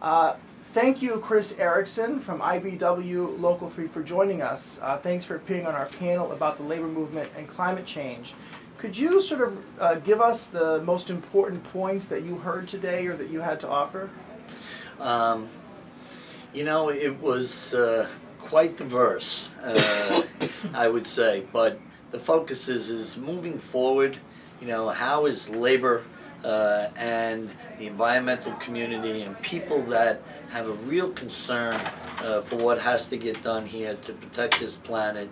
Uh, Thank you, Chris Erikson from IBEW Local 3 for joining us. Thanks for appearing on our panel about the labor movement and climate change. Could you sort of give us the most important points that you heard today or that you had to offer? Um, it was quite diverse, I would say, but the focus is moving forward. How is labor and the environmental community and people that have a real concern for what has to get done here to protect this planet,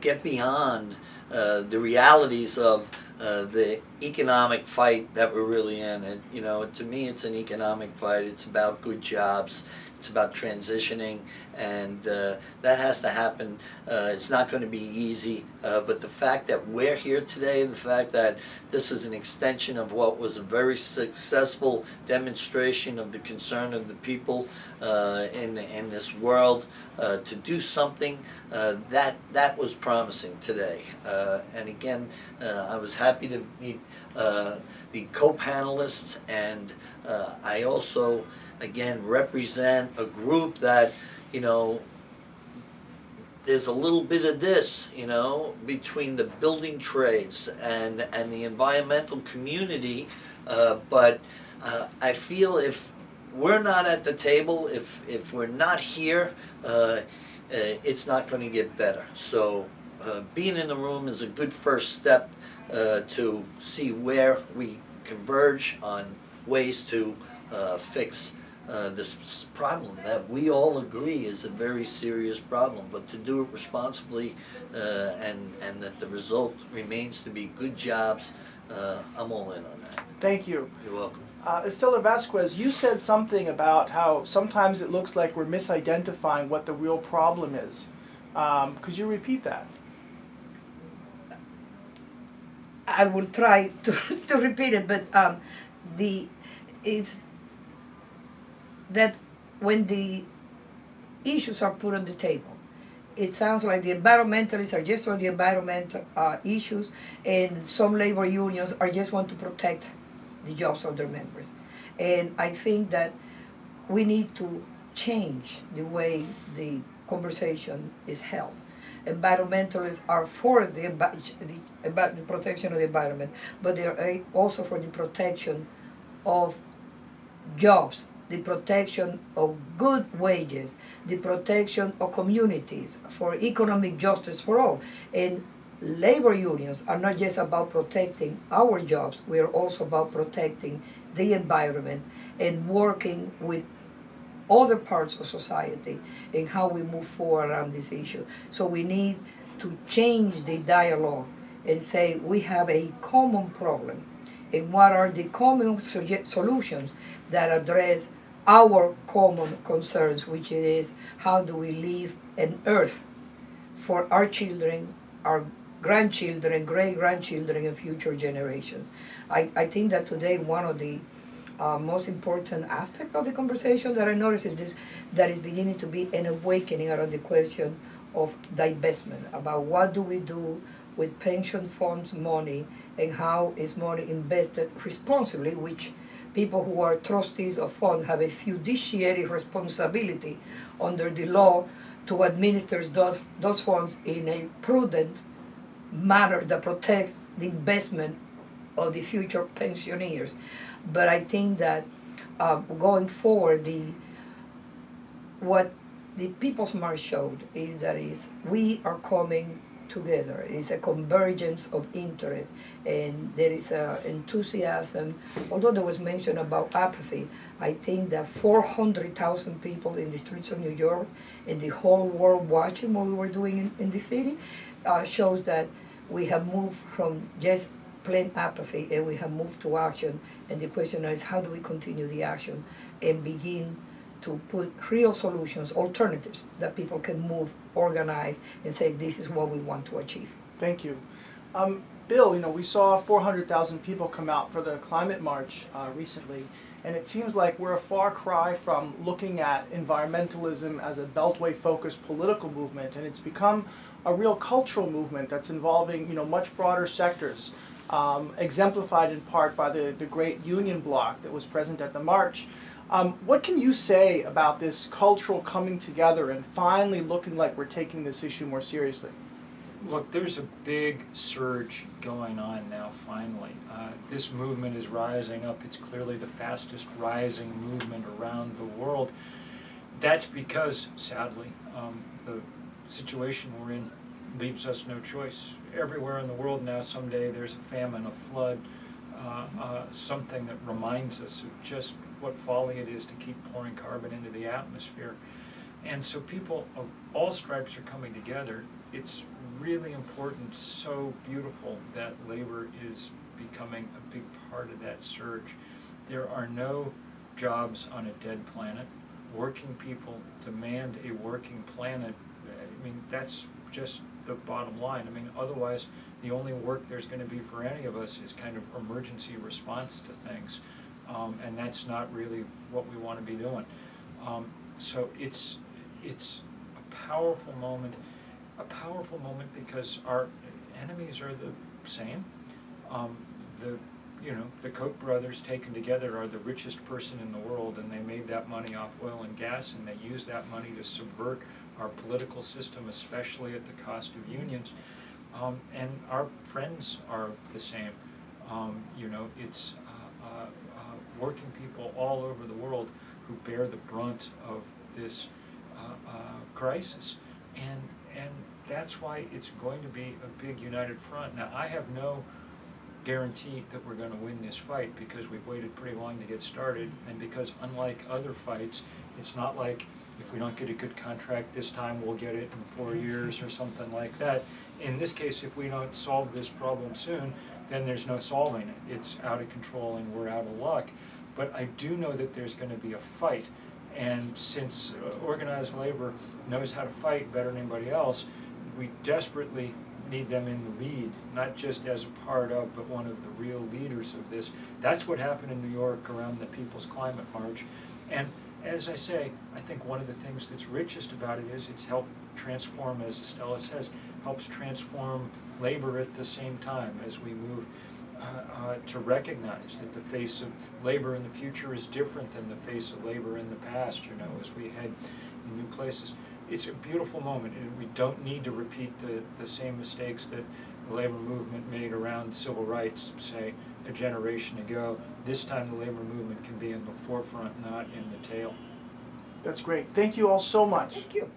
get beyond the realities of the economic fight that we're really in. And, to me, it's an economic fight. It's about good jobs. It's about transitioning, and that has to happen. It's not going to be easy, but the fact that we're here today, the fact that this is an extension of what was a very successful demonstration of the concern of the people in this world, to do something that was promising today. And again, I was happy to meet the co-panelists, and I also again represent a group that, there's a little bit of this, between the building trades and the environmental community, but I feel if we're not at the table, if we're not here, it's not going to get better. So being in the room is a good first step to see where we converge on ways to fix this problem that we all agree is a very serious problem, but to do it responsibly and that the result remains to be good jobs, I'm all in on that. Thank you. You're welcome. Estela Vazquez, you said something about how sometimes it looks like we're misidentifying what the real problem is. Could you repeat that? I will try to repeat it, but it's that when the issues are put on the table, it sounds like the environmentalists are just on the environmental issues, and some labor unions are just want to protect the jobs of their members. And I think that we need to change the way the conversation is held. Environmentalists are for the protection of the environment, but they are also for the protection of jobs, the protection of good wages, the protection of communities, for economic justice for all. And labor unions are not just about protecting our jobs, we are also about protecting the environment and working with other parts of society and how we move forward around this issue. So we need to change the dialogue and say we have a common problem, and what are the common solutions that address our common concerns, which it is how do we leave an earth for our children, our grandchildren, great-grandchildren, and future generations. I think that today one of the most important aspect of the conversation that I notice is this, that is beginning to be an awakening around the question of divestment, about what do we do with pension funds money and how is money invested responsibly, which people who are trustees of funds have a fiduciary responsibility under the law to administer those funds in a prudent manner that protects the investment of the future pensioners. But I think that going forward, what the People's March showed is that we are coming together. It's a convergence of interest, and there is enthusiasm. Although there was mention about apathy, I think that 400,000 people in the streets of New York and the whole world watching what we were doing in the city shows that we have moved from just plain apathy and we have moved to action. And the question is, how do we continue the action and begin to put real solutions, alternatives that people can move, organize, and say this is what we want to achieve. Thank you. Bill, we saw 400,000 people come out for the climate march recently, and it seems like we're a far cry from looking at environmentalism as a beltway-focused political movement, and it's become a real cultural movement that's involving much broader sectors, exemplified in part by the great union bloc that was present at the march. What can you say about this cultural coming together and finally looking like we're taking this issue more seriously? Look, there's a big surge going on now, finally. This movement is rising up. It's clearly the fastest rising movement around the world. That's because, sadly, the situation we're in leaves us no choice. Everywhere in the world now, someday there's a famine, a flood, something that reminds us of just what folly it is to keep pouring carbon into the atmosphere. And so people of all stripes are coming together. It's really important, so beautiful that labor is becoming a big part of that surge. There are no jobs on a dead planet. Working people demand a working planet. I mean, that's just the bottom line. I mean, otherwise, the only work there's going to be for any of us is kind of emergency response to things. And that's not really what we want to be doing. So it's a powerful moment because our enemies are the same. The Koch brothers taken together are the richest person in the world, and they made that money off oil and gas, and they used that money to subvert our political system, especially at the cost of unions. And our friends are the same. It's working people all over the world who bear the brunt of this crisis. And that's why it's going to be a big united front. Now, I have no guarantee that we're going to win this fight because we've waited pretty long to get started, and because unlike other fights, it's not like if we don't get a good contract this time, we'll get it in 4 years or something like that. In this case, if we don't solve this problem soon, then there's no solving it. It's out of control and we're out of luck. But I do know that there's going to be a fight. And since organized labor knows how to fight better than anybody else, we desperately need them in the lead, not just as a part of, but one of the real leaders of this. That's what happened in New York around the People's Climate March. And as I say, I think one of the things that's richest about it is it's helped transform, as Estela says, helps transform labor at the same time as we move to recognize that the face of labor in the future is different than the face of labor in the past, as we head in new places. It's a beautiful moment, and we don't need to repeat the same mistakes that the labor movement made around civil rights, say, a generation ago. This time the labor movement can be in the forefront, not in the tail. That's great. Thank you all so much. Thank you.